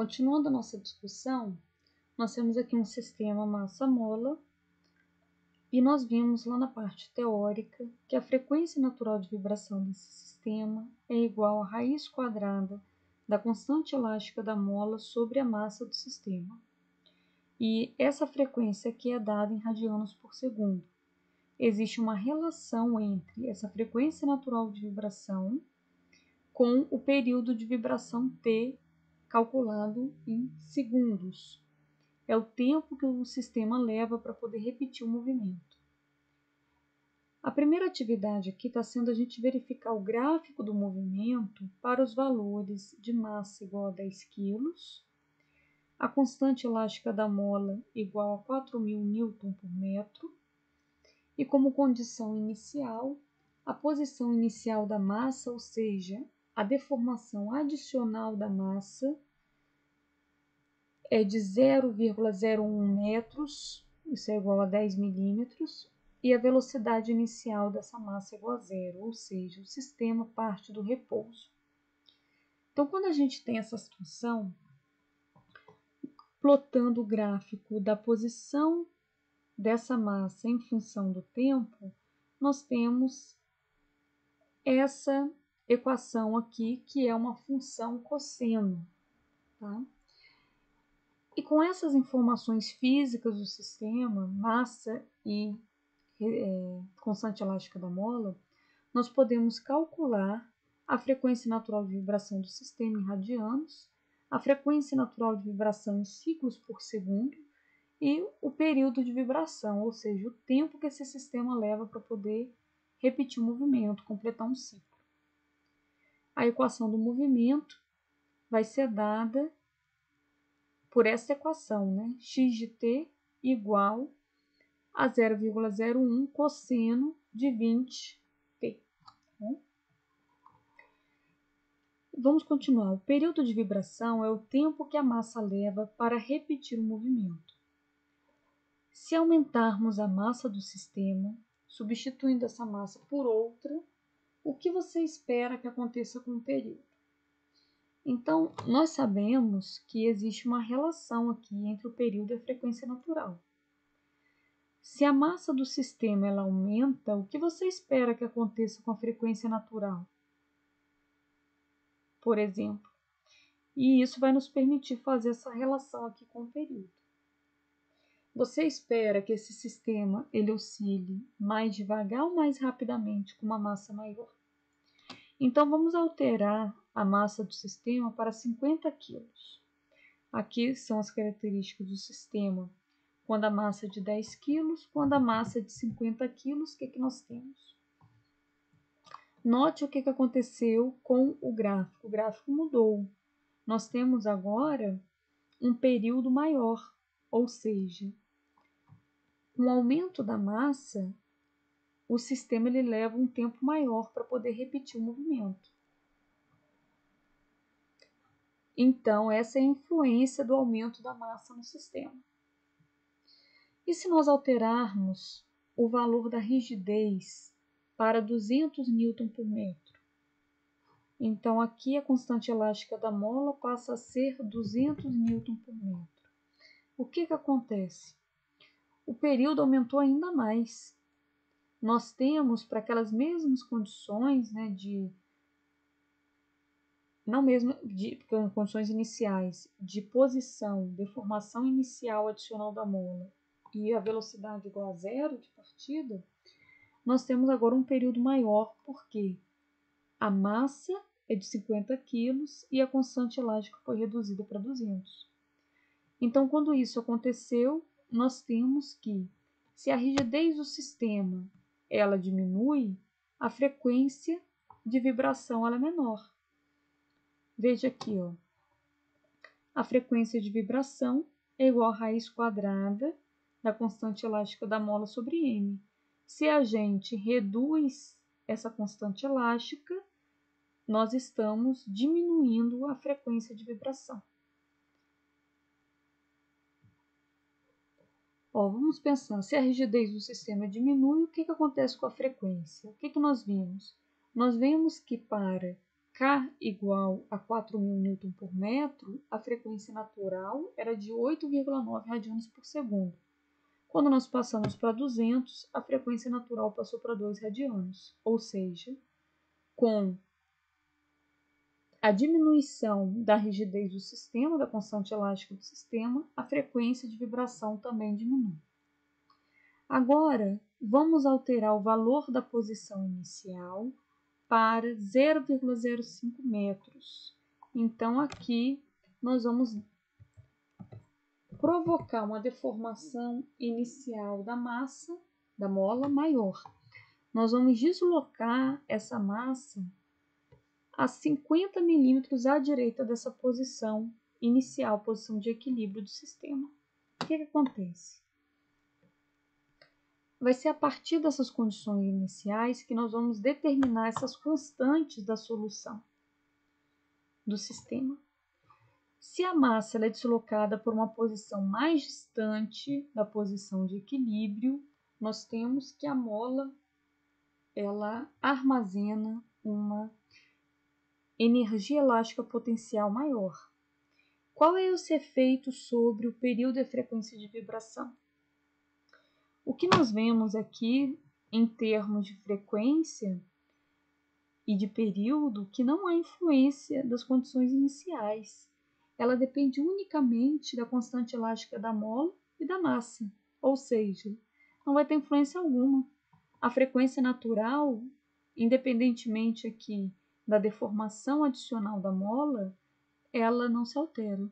Continuando a nossa discussão, nós temos aqui um sistema massa-mola e nós vimos lá na parte teórica que a frequência natural de vibração desse sistema é igual à raiz quadrada da constante elástica da mola sobre a massa do sistema. E essa frequência aqui é dada em radianos por segundo. Existe uma relação entre essa frequência natural de vibração com o período de vibração T calculado em segundos. É o tempo que o sistema leva para poder repetir o movimento. A primeira atividade aqui está sendo a gente verificar o gráfico do movimento para os valores de massa igual a 10 kg, a constante elástica da mola igual a 4.000 Newton por metro, e como condição inicial, a posição inicial da massa, ou seja, a deformação adicional da massa, é de 0,01 metros, isso é igual a 10 milímetros, e a velocidade inicial dessa massa é igual a zero, ou seja, o sistema parte do repouso. Então, quando a gente tem essa situação, plotando o gráfico da posição dessa massa em função do tempo, nós temos essa equação aqui, que é uma função cosseno, tá? E com essas informações físicas do sistema, massa e constante elástica da mola, nós podemos calcular a frequência natural de vibração do sistema em radianos, a frequência natural de vibração em ciclos por segundo e o período de vibração, ou seja, o tempo que esse sistema leva para poder repetir o movimento, completar um ciclo. A equação do movimento vai ser dada por essa equação, né? X de t igual a 0,01 cosseno de 20t. Tá? Vamos continuar. O período de vibração é o tempo que a massa leva para repetir o movimento. Se aumentarmos a massa do sistema, substituindo essa massa por outra, o que você espera que aconteça com o período? Então, nós sabemos que existe uma relação aqui entre o período e a frequência natural. Se a massa do sistema ela aumenta, o que você espera que aconteça com a frequência natural? Por exemplo. E isso vai nos permitir fazer essa relação aqui com o período. Você espera que esse sistema ele oscile mais devagar ou mais rapidamente com uma massa maior? Então, vamos alterar a massa do sistema para 50 kg. Aqui são as características do sistema. Quando a massa é de 10 kg, quando a massa é de 50 kg, o que nós temos? Note o que aconteceu com o gráfico. O gráfico mudou. Nós temos agora um período maior, ou seja, com o aumento da massa, o sistema ele leva um tempo maior para poder repetir o movimento. Então, essa é a influência do aumento da massa no sistema. E se nós alterarmos o valor da rigidez para 200 Newton por metro? Então, aqui a constante elástica da mola passa a ser 200 Newton por metro. O que acontece? O período aumentou ainda mais. Nós temos, para aquelas mesmas condições, né, condições iniciais de posição, deformação inicial adicional da mola e a velocidade igual a zero de partida, nós temos agora um período maior, porque a massa é de 50 kg e a constante elástica foi reduzida para 200. Então, quando isso aconteceu, nós temos que, se a rigidez do sistema ela diminui, a frequência de vibração ela é menor. Veja aqui, ó. A frequência de vibração é igual à raiz quadrada da constante elástica da mola sobre m. Se a gente reduz essa constante elástica, nós estamos diminuindo a frequência de vibração. Ó, vamos pensar, se a rigidez do sistema diminui, o que acontece com a frequência? O que nós vimos? Nós vemos que para K igual a 4.000 Newton por metro, a frequência natural era de 8,9 radianos por segundo. Quando nós passamos para 200, a frequência natural passou para 2 radianos, ou seja, com a diminuição da rigidez do sistema, da constante elástica do sistema, a frequência de vibração também diminui. Agora, vamos alterar o valor da posição inicial para 0,05 metros. Então, aqui nós vamos provocar uma deformação inicial da massa, da mola, maior. Nós vamos deslocar essa massa a 50 milímetros à direita dessa posição inicial, posição de equilíbrio do sistema. O que acontece? Vai ser a partir dessas condições iniciais que nós vamos determinar essas constantes da solução do sistema. Se a massa é deslocada por uma posição mais distante da posição de equilíbrio, nós temos que a mola ela armazena uma energia elástica potencial maior. Qual é esse efeito sobre o período e frequência de vibração? O que nós vemos aqui em termos de frequência e de período, que não há influência das condições iniciais. Ela depende unicamente da constante elástica da mola e da massa, ou seja, não vai ter influência alguma. A frequência natural, independentemente aqui da deformação adicional da mola, ela não se altera.